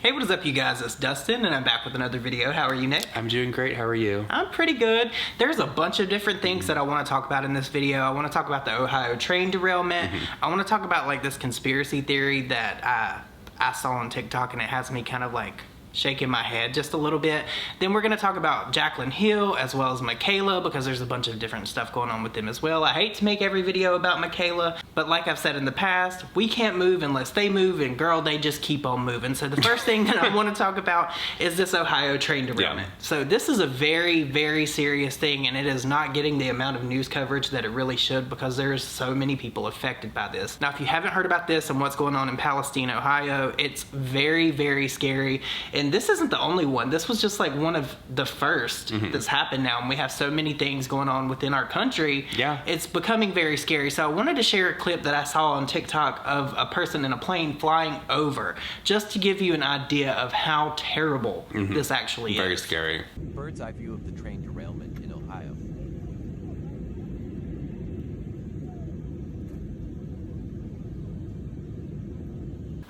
Hey, what is up, you guys? It's Dustin, and I'm back with another video. How are you, Nick? I'm doing great. How are you? I'm pretty good. There's a bunch of different things that I want to talk about in this video. I want to talk about the Ohio train derailment. I want to talk about like this conspiracy theory that I saw on TikTok, and it has me kind of like shaking my head just a little bit. Then we're going to talk about Jaclyn Hill as well as Mikayla, because there's a bunch of different stuff going on with them as well. I hate to make every video about Mikayla, but like I've said in the past, we can't move unless they move, and girl, they just keep on moving. So the first thing that I want to talk about is this Ohio train derailment. Yeah. So this is a very, very serious thing, and it is not getting the amount of news coverage that it really should, because there's so many people affected by this. Now, if you haven't heard about this and what's going on in Palestine, Ohio, it's very, very scary. And this isn't the only one. This was just like one of the first that's happened now, and we have so many things going on within our country. Yeah, it's becoming very scary. So I wanted to share a clip that I saw on TikTok of a person in a plane flying over, just to give you an idea of how terrible this actually is. Very scary. Bird's eye view of the train derailment in Ohio.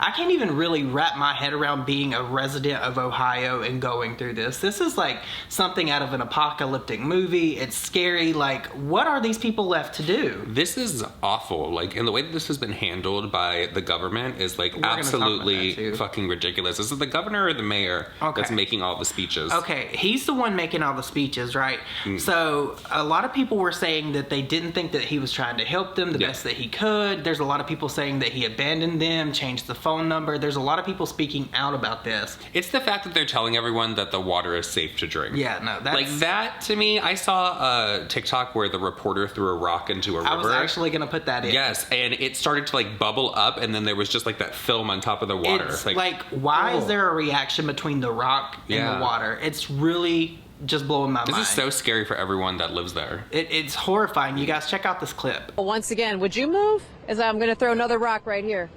I can't even really wrap my head around being a resident of Ohio and going through this. This is like something out of an apocalyptic movie. It's scary. Like, what are these people left to do? This is awful. Like, and the way that this has been handled by the government is like absolutely fucking ridiculous. Is it the governor or the mayor that's making all the speeches? Okay, he's the one making all the speeches, right? So a lot of people were saying that they didn't think that he was trying to help them the best that he could. There's a lot of people saying that he abandoned them, changed the phone number. There's a lot of people speaking out about this. It's the fact that they're telling everyone that the water is safe to drink. Yeah, no, that's... Like, that, to me, I saw a TikTok where the reporter threw a rock into a river. I was actually going to put that in. Yes, and it started to, like, bubble up, and then there was just, like, that film on top of the water. It's like why is there a reaction between the rock and the water? It's really just blowing my mind. This is so scary for everyone that lives there. It's horrifying. You guys check out this clip. Once again, would you move? As I'm going to throw another rock right here.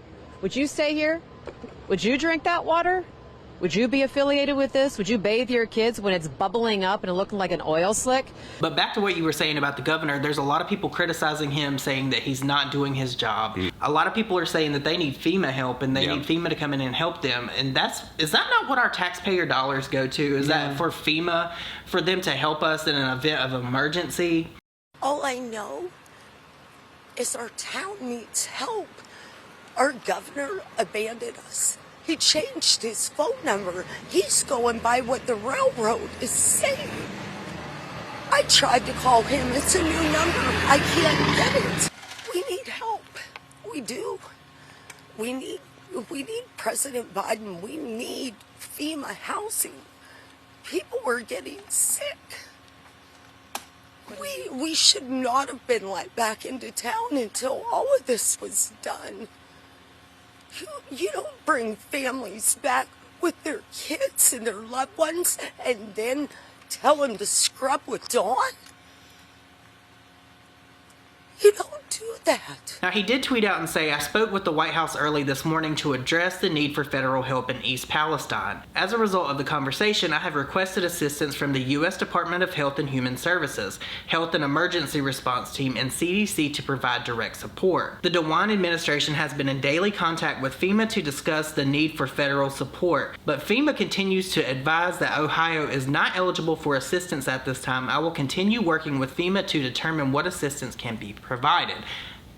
Would you stay here? Would you drink that water? Would you be affiliated with this? Would you bathe your kids when it's bubbling up and looking like an oil slick? But back to what you were saying about the governor, there's a lot of people criticizing him, saying that he's not doing his job. A lot of people are saying that they need FEMA help, and they need FEMA to come in and help them. And is that not what our taxpayer dollars go to? Is that for FEMA, for them to help us in an event of emergency? All I know is our town needs help. Our governor abandoned us. He changed his phone number. He's going by what the railroad is saying. I tried to call him. It's a new number. I can't get it. We need help. We do. We need President Biden. We need FEMA housing. People were getting sick. We should not have been let back into town until all of this was done. You don't bring families back with their kids and their loved ones and then tell them to scrub with Dawn. You don't do that. Now, he did tweet out and say, I spoke with the White House early this morning to address the need for federal help in East Palestine. As a result of the conversation, I have requested assistance from the U.S. Department of Health and Human Services, Health and Emergency Response Team, and CDC to provide direct support. The DeWine administration has been in daily contact with FEMA to discuss the need for federal support, but FEMA continues to advise that Ohio is not eligible for assistance at this time. I will continue working with FEMA to determine what assistance can be provided.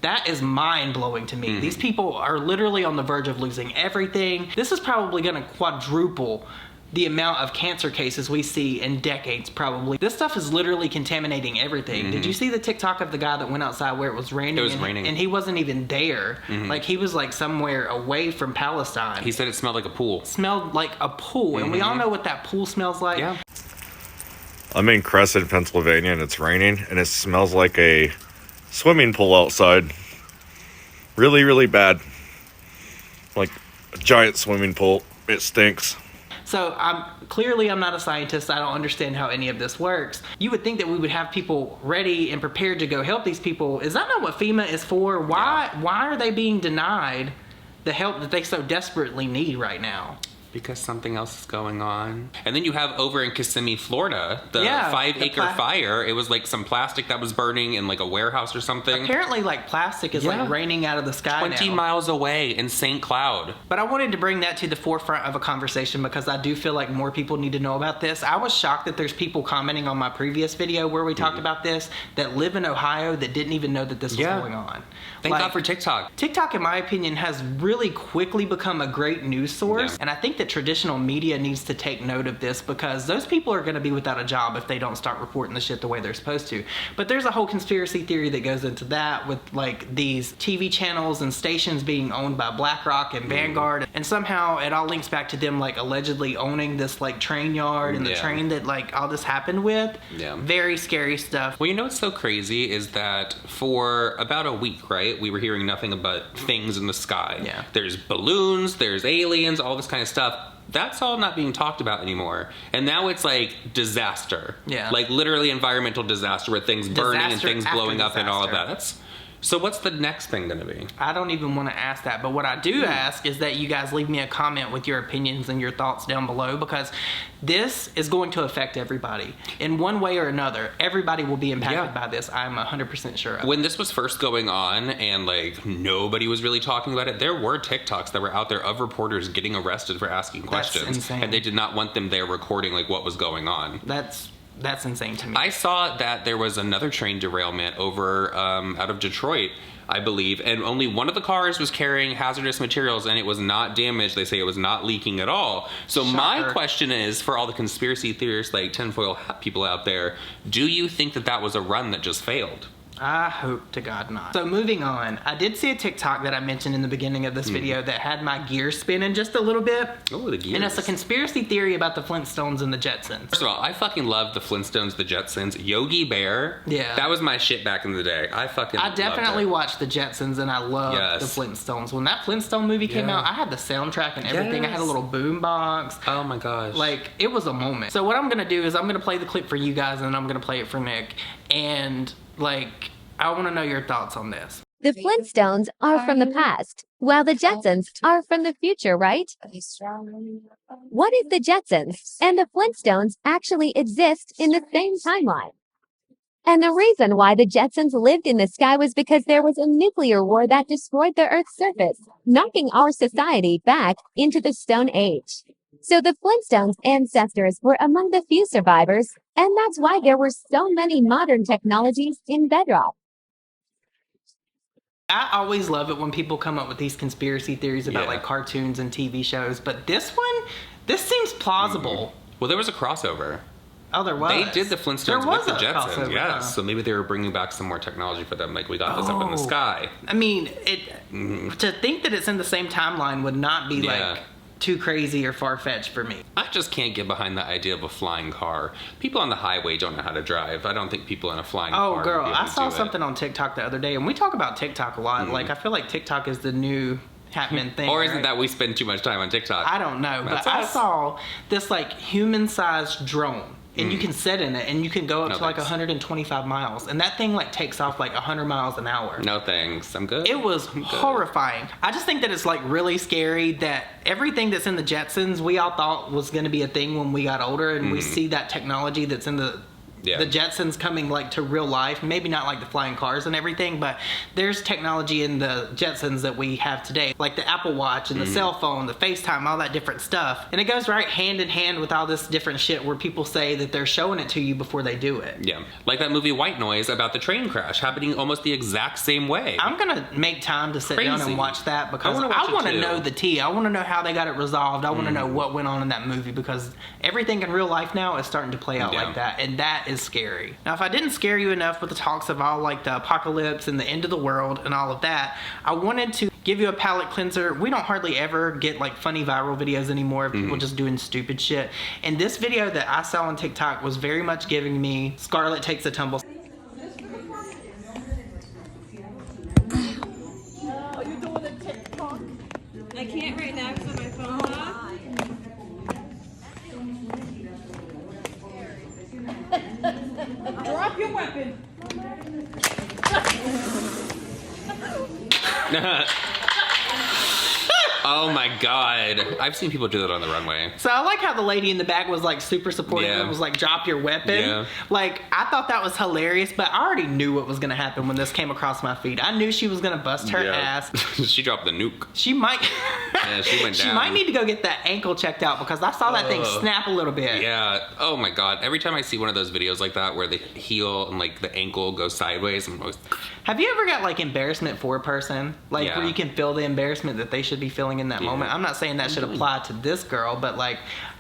That is mind-blowing to me. These people are literally on the verge of losing everything. This is probably going to quadruple the amount of cancer cases we see in decades, probably. This stuff is literally contaminating everything. Did you see the TikTok of the guy that went outside where it was raining? It was raining. And he wasn't even there. Like, he was like somewhere away from Palestine. He said it smelled like a pool. Smelled like a pool. And we all know what that pool smells like. Yeah. I'm in Crescent, Pennsylvania, and it's raining, and it smells like a swimming pool outside. Really, really bad. Like a giant swimming pool. It stinks. So I'm not a scientist. I don't understand how any of this works. You would think that we would have people ready and prepared to go help these people. Is that not what FEMA is for? Why are they being denied the help that they so desperately need right now? Because something else is going on. And then you have over in Kissimmee, Florida, the 5-acre fire. It was like some plastic that was burning in like a warehouse or something. Apparently like plastic is like raining out of the sky 20 miles away in St. Cloud. But I wanted to bring that to the forefront of a conversation because I do feel like more people need to know about this. I was shocked that there's people commenting on my previous video where we talked about this that live in Ohio that didn't even know that this was going on. Thank God for TikTok. TikTok, in my opinion, has really quickly become a great news source. And I think that traditional media needs to take note of this because those people are going to be without a job if they don't start reporting the shit the way they're supposed to. But there's a whole conspiracy theory that goes into that with like these TV channels and stations being owned by BlackRock and Vanguard. And somehow it all links back to them like allegedly owning this like train yard and the train that like all this happened with. Very scary stuff. Well, you know what's so crazy is that for about a week, right, we were hearing nothing but things in the sky. There's balloons, there's aliens, all this kind of stuff. That's all not being talked about anymore. And now it's like disaster. Like literally environmental disaster where things burning and things blowing up and all of that. So what's the next thing going to be? I don't even want to ask that, but what I do ask is that you guys leave me a comment with your opinions and your thoughts down below because this is going to affect everybody. In one way or another, everybody will be impacted by this. I'm 100% sure of. When this was first going on and like nobody was really talking about it, there were TikToks that were out there of reporters getting arrested for asking questions. That's insane. And they did not want them there recording like what was going on. That's insane to me. I saw that there was another train derailment over out of Detroit, I believe, and only one of the cars was carrying hazardous materials and it was not damaged. They say it was not leaking at all. So my question is, for all the conspiracy theorists like tinfoil hat people out there, do you think that that was a run that just failed? I hope to God not. So moving on, I did see a TikTok that I mentioned in the beginning of this video that had my gears spinning just a little bit. Oh, the gears. And it's a conspiracy theory about the Flintstones and the Jetsons. First of all, I fucking love the Flintstones, the Jetsons. Yogi Bear. Yeah. That was my shit back in the day. I definitely watched the Jetsons and I loved the Flintstones. When that Flintstone movie came out, I had the soundtrack and everything. I had a little boom box. Oh my gosh. Like, it was a moment. So what I'm going to do is I'm going to play the clip for you guys and then I'm going to play it for Nick. And like, I want to know your thoughts on this. The Flintstones are from the past, while the Jetsons are from the future, right? What if the Jetsons and the Flintstones actually exist in the same timeline? And the reason why the Jetsons lived in the sky was because there was a nuclear war that destroyed the Earth's surface, knocking our society back into the Stone Age. So the Flintstones' ancestors were among the few survivors, and that's why there were so many modern technologies in bedrock. I always love it when people come up with these conspiracy theories about like cartoons and TV shows, but this seems plausible. Well, there was a crossover. Oh, there was. They did the Flintstones with the Jetsons, yes. So maybe they were bringing back some more technology for them. Like, we got this up in the sky. I mean, to think that it's in the same timeline would not be like too crazy or far-fetched for me. I just can't get behind the idea of a flying car. People on the highway don't know how to drive. I don't think people in a flying car would be able to I saw do something on TikTok the other day, and we talk about TikTok a lot. Like, I feel like TikTok is the new happening thing. Or is it that we spend too much time on TikTok? I don't know, but I saw this like human-sized drone. And you can sit in it, and you can go up to like 125 miles. And that thing like takes off like 100 miles an hour. No thanks, I'm good. It was horrifying. I just think that it's like really scary that everything that's in the Jetsons, we all thought was going to be a thing when we got older. And we see that technology that's in the Jetsons coming like to real life. Maybe not like the flying cars and everything, but there's technology in the Jetsons that we have today, like the Apple Watch and the cell phone, the FaceTime, all that different stuff. And it goes right hand in hand with all this different shit where people say that they're showing it to you before they do it. Yeah, like that movie White Noise about the train crash happening almost the exact same way. I'm gonna make time to sit down and watch that because I want to know the tea. I want to know how they got it resolved. I want to know what went on in that movie because everything in real life now is starting to play out like that, and that is scary. Now, if I didn't scare you enough with the talks of all like the apocalypse and the end of the world and all of that, I wanted to give you a palate cleanser. We don't hardly ever get like funny viral videos anymore of people just doing stupid shit. And this video that I saw on TikTok was very much giving me Scarlett Takes a Tumble. Are you doing a TikTok? I can't right now because my phone's off. Drop your weapon. Oh my god. I've seen people do that on the runway. So I like how the lady in the back was like super supportive and was like, drop your weapon. Yeah. Like, I thought that was hilarious, but I already knew what was going to happen when this came across my feed. I knew she was going to bust her ass. She dropped the nuke. She might. Yeah, she went down. She might need to go get that ankle checked out because I saw that thing snap a little bit. Yeah. Oh my god. Every time I see one of those videos like that where the heel and like the ankle goes sideways, I'm always... Have you ever got like embarrassment for a person? Like where you can feel the embarrassment that they should be feeling in that moment? I'm not saying that should apply to this girl, but like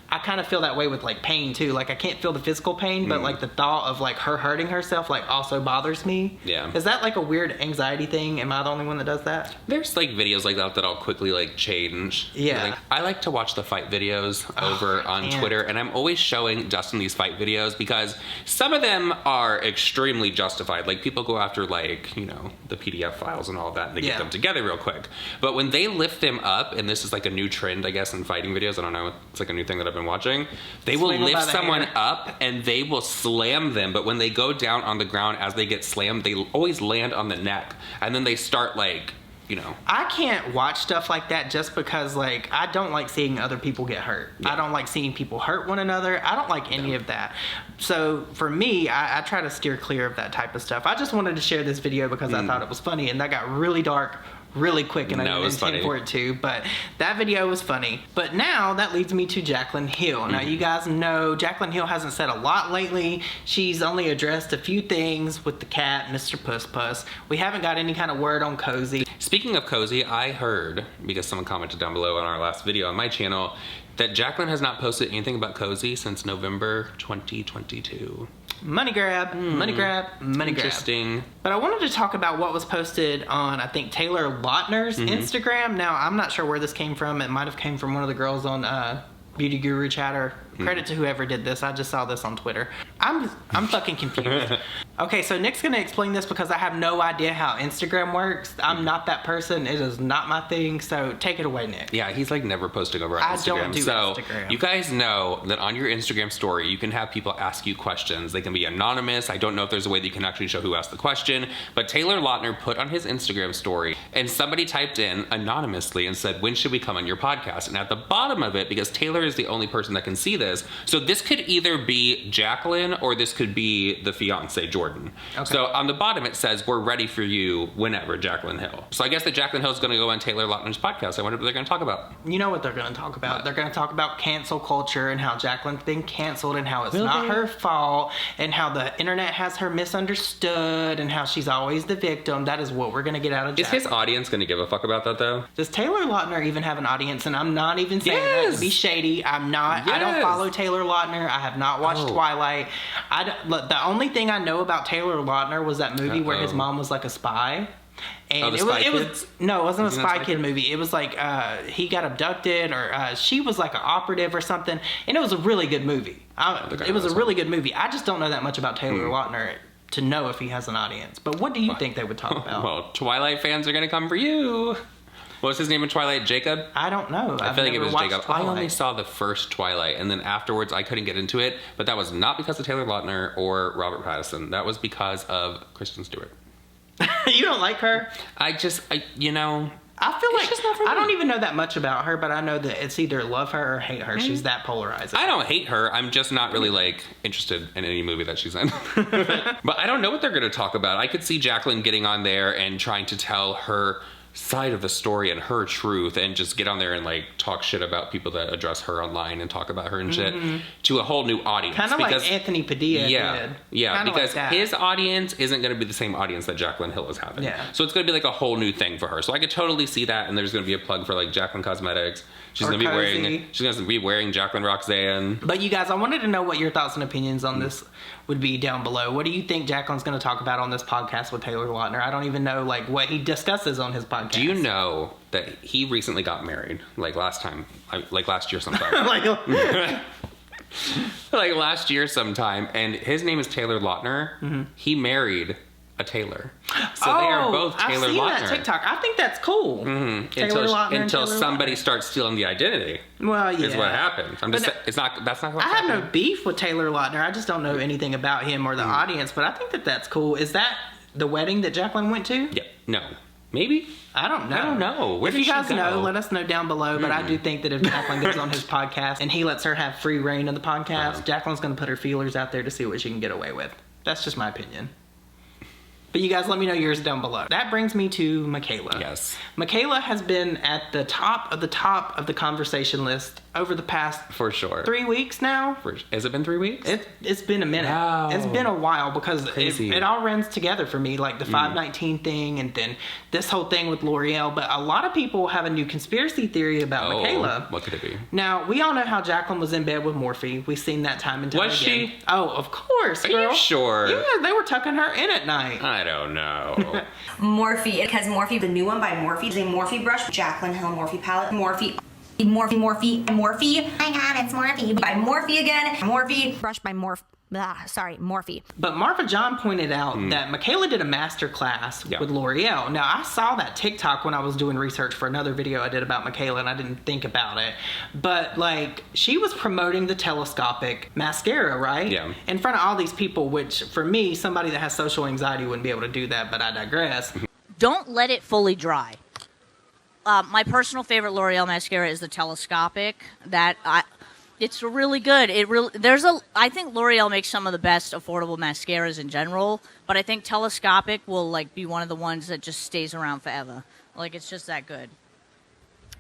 I kind of feel that way with like pain too. Like I can't feel the physical pain, but like the thought of like her hurting herself like also bothers me. Yeah. Is that like a weird anxiety thing? Am I the only one that does that? There's like videos like that I'll quickly like change. Yeah. Like, I like to watch the fight videos over on Twitter, and I'm always showing Dustin these fight videos because some of them are extremely justified. Like people go after like, you know, the PDF files and all of that and they get them together real quick. But when they lift them up, and this is like a new trend, I guess, in fighting videos, I don't know, it's like a new thing that I've been watching, they will lift someone up and they will slam them, but when they go down on the ground as they get slammed, they always land on the neck, and then they start like, you know. I can't watch stuff like that just because like I don't like seeing other people get hurt. I don't like seeing people hurt one another. I don't like any of that. So for me, I try to steer clear of that type of stuff. I just wanted to share this video because I thought it was funny, and that got really dark really quick, and I didn't intend for it to, but that video was funny. But now that leads me to Jaclyn Hill. Now you guys know Jaclyn Hill hasn't said a lot lately. She's only addressed a few things with the cat, Mr. Puss Puss. We haven't got any kind of word on Cozy. Speaking of Cozy, I heard, because someone commented down below on our last video on my channel, that Jaclyn has not posted anything about Cozy since November 2022. Money grab, money grab, money grab. Interesting. But I wanted to talk about what was posted on, I think, Taylor Lautner's Instagram. Now, I'm not sure where this came from. It might have came from one of the girls on Beauty Guru Chatter. Credit to whoever did this. I just saw this on Twitter. I'm fucking confused. Okay, so Nick's gonna explain this because I have no idea how Instagram works. I'm not that person. It is not my thing. So take it away, Nick. Yeah, he's like never posting over on Instagram. I don't do Instagram. You guys know that on your Instagram story, you can have people ask you questions. They can be anonymous. I don't know if there's a way that you can actually show who asked the question, but Taylor Lautner put on his Instagram story, and somebody typed in anonymously and said, when should we come on your podcast? And at the bottom of it, because Taylor is the only person that can see this, so this could either be Jaclyn or this could be the fiance, Jordan. Okay. So on the bottom it says, we're ready for you whenever, Jaclyn Hill. So I guess that Jaclyn Hill is going to go on Taylor Lautner's podcast. I wonder what they're going to talk about. You know what they're going to talk about. They're going to talk about cancel culture and how Jaclyn's been canceled and how it's not her fault and how the internet has her misunderstood and how she's always the victim. That is what we're going to get out of Jaclyn. Is his audience going to give a fuck about that though? Does Taylor Lautner even have an audience? And I'm not even saying that to be shady. I'm not. I don't follow Taylor Lautner. I have not watched Twilight. Look, the only thing I know about Taylor Lautner was that movie where his mom was like a spy. And it was no, it wasn't a Spy Kid movie. It was like he got abducted, or she was like an operative or something, and it was a really good movie. It was a really good movie. I just don't know that much about Taylor Lautner to know if he has an audience. But what do you think they would talk about? Well, Twilight fans are gonna come for you. What was his name in Twilight? Jacob? I don't know. I feel like it was Jacob. Twilight. I only saw the first Twilight, and then afterwards I couldn't get into it. But that was not because of Taylor Lautner or Robert Pattinson. That was because of Kristen Stewart. You don't like her? You know... I feel like I don't even know that much about her, but I know that it's either love her or hate her. She's that polarizing. I don't hate her. I'm just not really like interested in any movie that she's in. But I don't know what they're going to talk about. I could see Jaclyn getting on there and trying to tell her side of the story and her truth, and just get on there and like talk shit about people that address her online and talk about her and shit to a whole new audience. Kind of like Anthony Padilla did. Yeah, Kinda because like his audience isn't going to be the same audience that Jaclyn Hill is having. Yeah. So it's going to be like a whole new thing for her. So I could totally see that, and there's going to be a plug for like Jaclyn Cosmetics. She's going to be wearing Jaclyn Roxanne. But you guys, I wanted to know what your thoughts and opinions on this would be down below. What do you think Jaclyn's going to talk about on this podcast with Taylor Lautner? I don't even know like what he discusses on his podcast. Do you know that he recently got married? Like last year sometime. Like last year sometime. And his name is Taylor Lautner. He married a Taylor. So they are both Taylor Lautner. I've seen that TikTok. I think that's cool. Until somebody starts stealing the identity. Well, yeah. Is what happens. I'm just saying, that's not what's happening. I have no beef with Taylor Lautner. I just don't know anything about him or the audience, but I think that that's cool. Is that the wedding that Jaclyn went to? Yeah. No. Maybe? I don't know. I don't know. Where if did you she guys go? know, let us know down below. But I do think that if Jacqueline goes on his podcast and he lets her have free reign of the podcast, Jacqueline's going to put her feelers out there to see what she can get away with. That's just my opinion. But you guys let me know yours down below. That brings me to Mikayla. Yes. Mikayla has been at the top of the conversation list over the past For sure. 3 weeks now. Has it been 3 weeks? It's been a minute. Wow. It's been a while because Crazy. it all runs together for me, like the 519 thing and then this whole thing with Loreal. But a lot of people have a new conspiracy theory about Mikayla. What could it be? Now, we all know how Jacqueline was in bed with Morphe. We've seen that time and time Was again. she? Oh, of course, girl. Are you sure? Yeah, they were tucking her in at night. I don't know. Morphe, because Morphe, the new one by Morphe, is a Morphe brush. Jacqueline Hill Morphe palette. Morphe. Oh my god, it's Morphe. By Morphe again. Morphe. Brush by Morphe. Morphe. But Marva John pointed out that Mikayla did a masterclass with Loreal. Now, I saw that TikTok when I was doing research for another video I did about Mikayla, and I didn't think about it. But, like, she was promoting the Telescopic mascara, right? Yeah. In front of all these people, which, for me, somebody that has social anxiety wouldn't be able to do that, but I digress. Don't let it fully dry. My personal favorite L'Oreal mascara is the Telescopic. It's really good. I think L'Oreal makes some of the best affordable mascaras in general, but I think Telescopic will like be one of the ones that just stays around forever. Like it's just that good.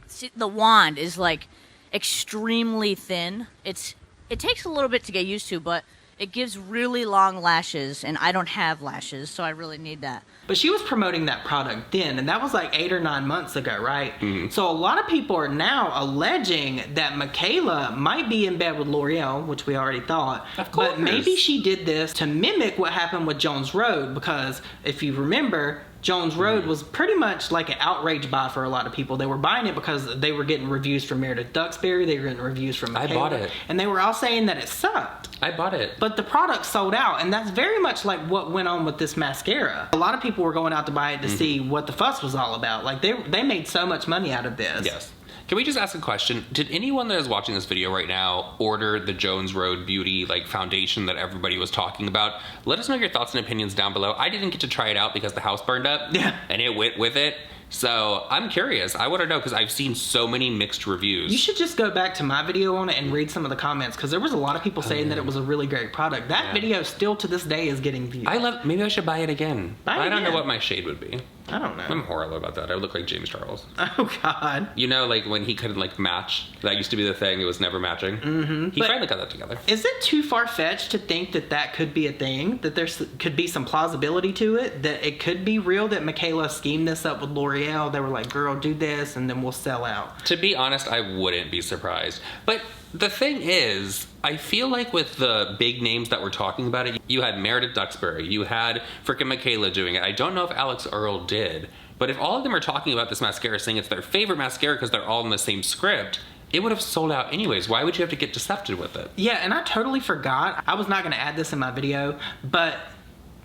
See, the wand is like extremely thin. It takes a little bit to get used to, but it gives really long lashes, and I don't have lashes, so I really need that. But she was promoting that product then, and that was like 8 or 9 months ago, right? So a lot of people are now alleging that Mikayla might be in bed with Loreal, which we already thought. Of course. But maybe she did this to mimic what happened with Jones Road, because if you remember, Jones Road was pretty much like an outrage buy for a lot of people. They were buying it because they were getting reviews from Meredith Duxbury, they were getting reviews from Mikayla. I bought it. And they were all saying that it sucked. I bought it. But the product sold out, and that's very much like what went on with this mascara. A lot of people were going out to buy it to see what the fuss was all about. Like, they made so much money out of this. Yes. Can we just ask a question? Did anyone that is watching this video right now order the Jones Road Beauty like foundation that everybody was talking about? Let us know your thoughts and opinions down below. I didn't get to try it out because the house burned up. Yeah. And it went with it. So I'm curious. I want to know because I've seen so many mixed reviews. You should just go back to my video on it and read some of the comments, because there was a lot of people saying that it was a really great product. That video still to this day is getting views. Maybe I should buy it again. I don't know what my shade would be. I don't know. I'm horrible about that. I would look like James Charles. Oh God. You know, like when he couldn't like match. That used to be the thing. It was never matching. He finally got that together. Is it too far-fetched to think that that could be a thing? That there could be some plausibility to it? That it could be real that Mikayla schemed this up with L'Oreal? They were like, girl, do this and then we'll sell out. To be honest, I wouldn't be surprised. But the thing is, I feel like with the big names that we're talking about it, you had Meredith Duxbury, you had frickin' Mikayla doing it. I don't know if Alex Earl did, but if all of them are talking about this mascara saying it's their favorite mascara because they're all in the same script, it would have sold out anyways. Why would you have to get deceptive with it? Yeah, and I totally forgot. I was not going to add this in my video, but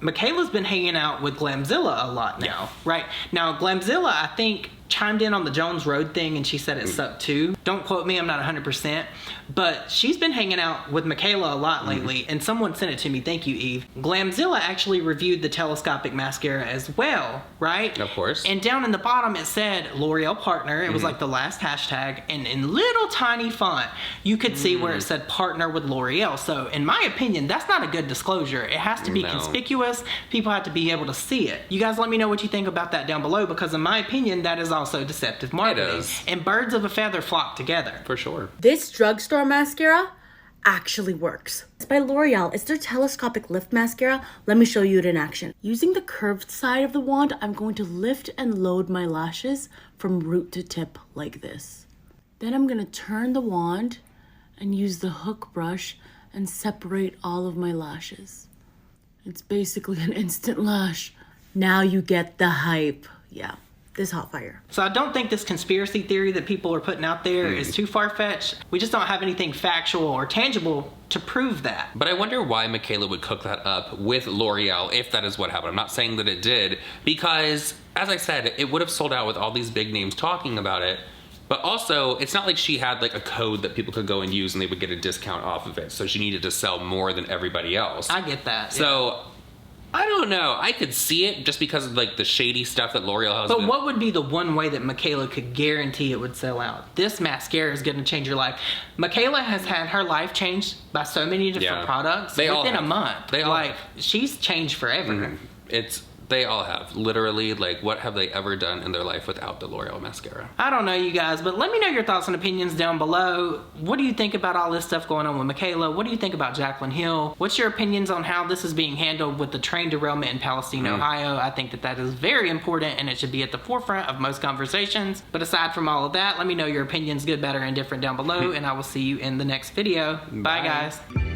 Mikayla's been hanging out with GLAMZILLA a lot now, right? Now, GLAMZILLA, I think, chimed in on the Jones Road thing and she said it sucked too. Don't quote me, I'm not 100%. But she's been hanging out with Mikayla a lot lately, and someone sent it to me. Thank you, Eve. GLAMZILLA actually reviewed the Telescopic mascara as well, right? Of course. And down in the bottom it said L'Oreal partner. It was like the last hashtag, and in little tiny font you could see where it said partner with L'Oreal. So in my opinion, that's not a good disclosure. It has to be conspicuous. People have to be able to see it. You guys let me know what you think about that down below, because in my opinion that is also deceptive marketing. It is. And birds of a feather flock together. For sure. This drugstore mascara actually works. It's by L'Oreal. It's their Telescopic Lift Mascara. Let me show you it in action. Using the curved side of the wand, I'm going to lift and load my lashes from root to tip like this. Then I'm going to turn the wand and use the hook brush and separate all of my lashes. It's basically an instant lash. Now you get the hype. Yeah. This hot fire. So I don't think this conspiracy theory that people are putting out there is too far-fetched. We just don't have anything factual or tangible to prove that. But I wonder why Mikayla would cook that up with L'Oreal if that is what happened. I'm not saying that it did, because as I said, it would have sold out with all these big names talking about it. But also, it's not like she had like a code that people could go and use and they would get a discount off of it. So she needed to sell more than everybody else. I get that. So I don't know. I could see it just because of like the shady stuff that L'Oreal has. But what would be the one way that Mikayla could guarantee it would sell out? This mascara is going to change your life. Mikayla has had her life changed by so many different products within a month. She's changed forever. They all have. Literally, like, what have they ever done in their life without the L'Oreal mascara? I don't know, you guys, but let me know your thoughts and opinions down below. What do you think about all this stuff going on with Mikayla? What do you think about Jaclyn Hill? What's your opinions on how this is being handled with the train derailment in Palestine, Ohio? I think that that is very important and it should be at the forefront of most conversations. But aside from all of that, let me know your opinions, good, better, and different down below, and I will see you in the next video. Bye guys.